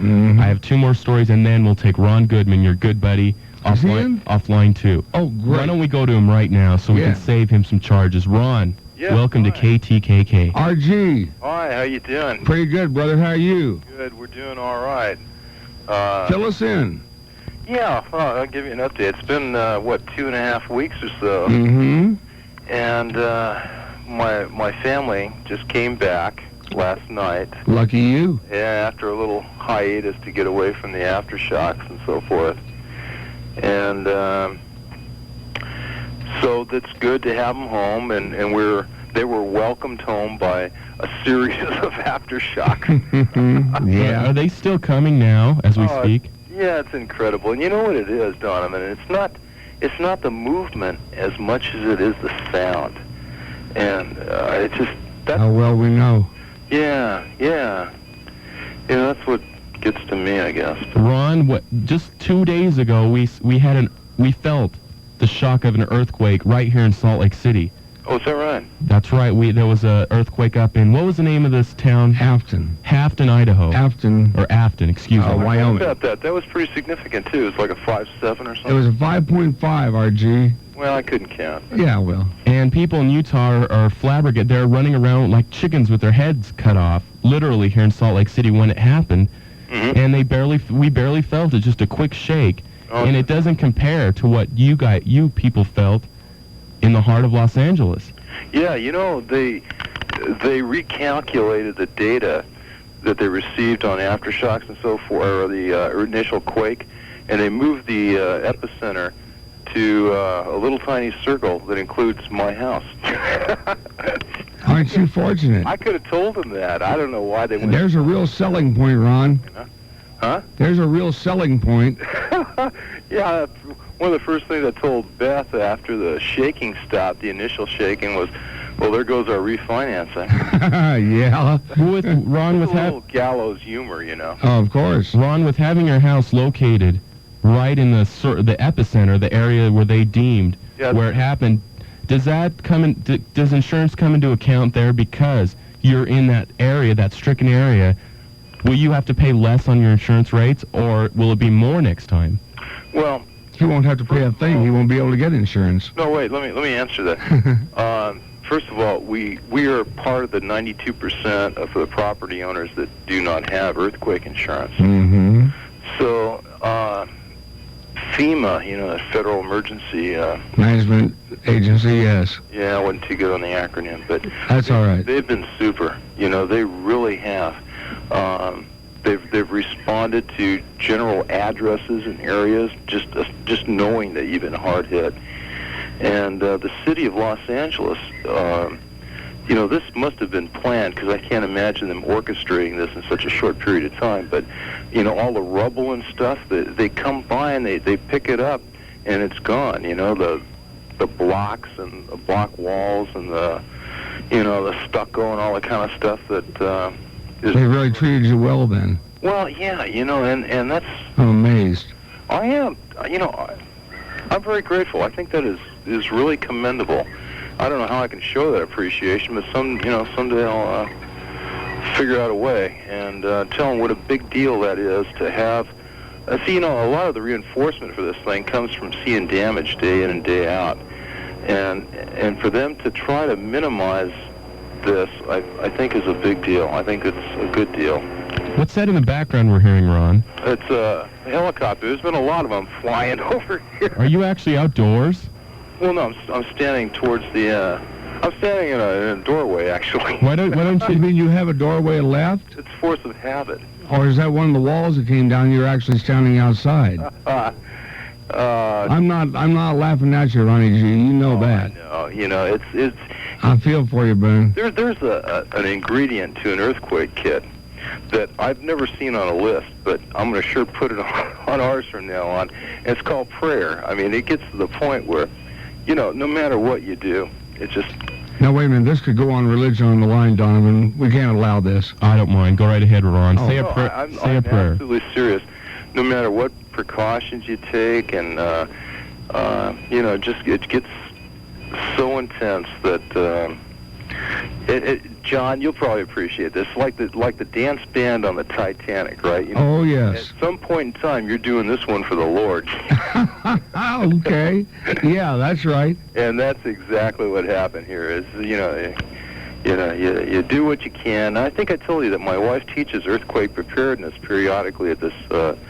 I have 2 more stories, and then we'll take Ron Goodman, your good buddy, offline too. Oh, great. Why don't we go to him right now so we can save him some charges? Ron, welcome to KTKK. RG. Hi, how you doing? Pretty good, brother. How are you? Good, we're doing all right. Fill us in. Yeah, I'll give you an update. It's been, 2.5 weeks or so. Mm-hmm. And my family just came back last night. Lucky you. Yeah, after a little hiatus to get away from the aftershocks and so forth. And so that's good to have them home, and they were welcomed home by a series of aftershocks. Yeah. Are they still coming now as we speak? Yeah, it's incredible. And you know what it is, Donovan? It's not the movement as much as it is the sound. And it's just... How well we know. Yeah. Yeah, that's what gets to me, I guess. Ron, just 2 days ago, we felt the shock of an earthquake right here in Salt Lake City. Oh, is that right? That's right. There was an earthquake up in, what was the name of this town? Afton, Idaho. Afton, excuse me. Wyoming. About that. That was pretty significant, too. It was like a 5.7 or something. It was a 5.5, RG. Well, I couldn't count. Yeah, well. And people in Utah are flabbergasted. They're running around like chickens with their heads cut off, literally here in Salt Lake City when it happened. Mm-hmm. And we barely felt it, just a quick shake. Oh. And it doesn't compare to what you people felt in the heart of Los Angeles. Yeah, they recalculated the data that they received on aftershocks and so forth, or the initial quake, and they moved the epicenter to a little tiny circle that includes my house. Aren't you fortunate? I could have told them that. I don't know why they went... There's a real selling point, Ron. Huh? There's a real selling point. Yeah, one of the first things I told Beth after the shaking stopped, the initial shaking, was, well, there goes our refinancing. Yeah. With Ron, with a little gallows humor, Oh, of course. Ron, with having your house located right in the epicenter, the area where they deemed where it happened, does insurance come into account there because you're in that area, that stricken area? Will you have to pay less on your insurance rates, or will it be more next time? Well, he won't have to pay a thing. He won't be able to get insurance. No, wait. Let me answer that. First of all, we are part of the 92% of the property owners that do not have earthquake insurance. Mm-hmm. So FEMA, the Federal Emergency Management Agency, yes. Yeah, I wasn't too good on the acronym, but that's all right. They've been super. They really have. They've responded to general addresses and areas, just knowing that you've been hard hit. And the city of Los Angeles, this must have been planned, because I can't imagine them orchestrating this in such a short period of time. But all the rubble and stuff, they come by and they pick it up, and it's gone. The blocks and the block walls and the stucco and all that kind of stuff that. They really treated you well then. Well, yeah, and that's... I'm amazed. I am. I'm very grateful. I think that is really commendable. I don't know how I can show that appreciation, but someday I'll figure out a way and tell them what a big deal that is to have... a lot of the reinforcement for this thing comes from seeing damage day in and day out. And for them to try to minimize this, I think, is a big deal. I think it's a good deal. What's that in the background we're hearing, Ron? It's a helicopter. There's been a lot of them flying over here. Are you actually outdoors? Well, no, I'm standing towards the... I'm standing in a doorway, actually. Why don't you mean you have a doorway left? It's force of habit. Or is that one of the walls that came down? You're actually standing outside. I'm not laughing at you, Ronnie G. You know that. No, it's. I feel for you, Boone. There's an ingredient to an earthquake kit that I've never seen on a list, but I'm going to sure put it on ours from now on. And it's called prayer. I mean, it gets to the point where, no matter what you do, it just... Now, wait a minute. This could go on religion on the line, Donovan. We can't allow this. I don't mind. Go right ahead, Ron. Say a prayer. I'm absolutely serious. No matter what precautions you take, and, it gets so intense that John, you'll probably appreciate this. Like the dance band on the Titanic, right? You know, Oh, yes. At some point in time, you're doing this one for the Lord. Okay. Yeah, that's right. And that's exactly what happened here. Is you do what you can. I think I told you that my wife teaches earthquake preparedness periodically at this.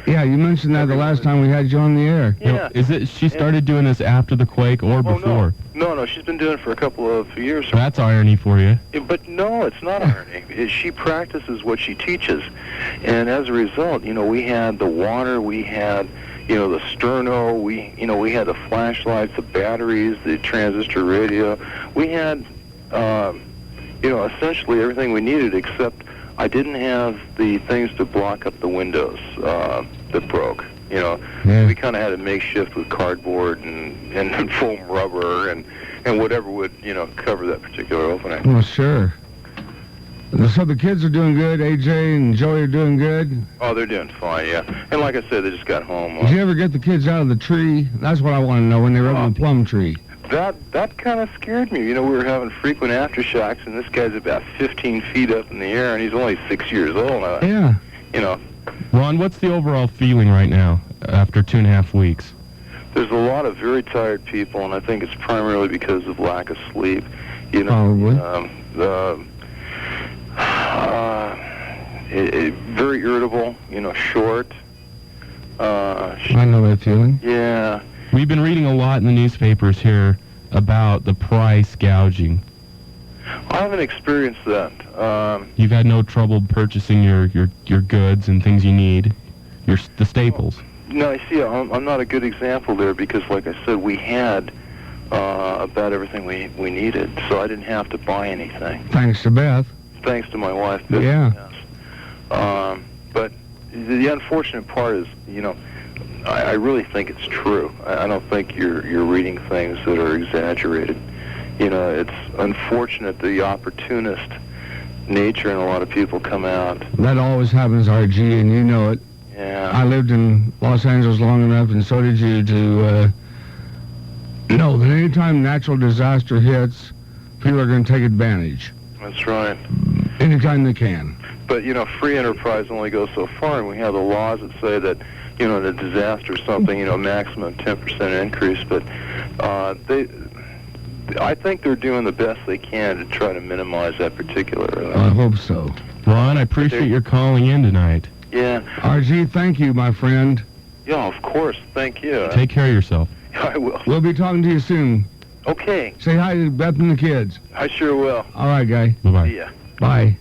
Yeah, you mentioned that the last time we had you on the air. Yeah. You know, is it she started doing this after the quake or before? No, she's been doing it for a couple of years. That's irony for you. But no, it's not irony. She practices what she teaches, and as a result, we had the water, we had, the sterno, we had the flashlights, the batteries, the transistor radio. We had, essentially everything we needed, except I didn't have the things to block up the windows that broke. We kind of had a makeshift with cardboard and foam rubber and whatever would, cover that particular opening. Well, sure. So the kids are doing good. AJ and Joey are doing good. Oh, they're doing fine, yeah. And like I said, they just got home. Did you ever get the kids out of the tree? That's what I want to know, when they were up in the plum tree. That kind of scared me. We were having frequent aftershocks, and this guy's about 15 feet up in the air, and he's only 6 years old. Yeah. Ron, what's the overall feeling right now after 2.5 weeks? There's a lot of very tired people, and I think it's primarily because of lack of sleep. Probably. Very irritable, short. I know that feeling. Yeah. We've been reading a lot in the newspapers here about the price gouging. I haven't experienced that. You've had no trouble purchasing your goods and things you need, the staples. No, I see. I'm not a good example there because, like I said, we had about everything we needed, so I didn't have to buy anything. Thanks to Beth. Thanks to my wife. Yeah. Yes. But the unfortunate part is, I really think it's true. I don't think you're reading things that are exaggerated. It's unfortunate the opportunist nature in a lot of people come out. That always happens, RG, and you know it. Yeah. I lived in Los Angeles long enough, and so did you, to know that any time natural disaster hits, people are going to take advantage. That's right. Anytime they can. But, free enterprise only goes so far, and we have the laws that say that, in a disaster or something, maximum 10% increase. But I think they're doing the best they can to try to minimize that particular. I hope so. Ron, I appreciate your calling in tonight. Yeah. RG, thank you, my friend. Yeah, of course. Thank you. Take care of yourself. I will. We'll be talking to you soon. Okay. Say hi to Beth and the kids. I sure will. All right, guy. Bye-bye. See ya. Bye.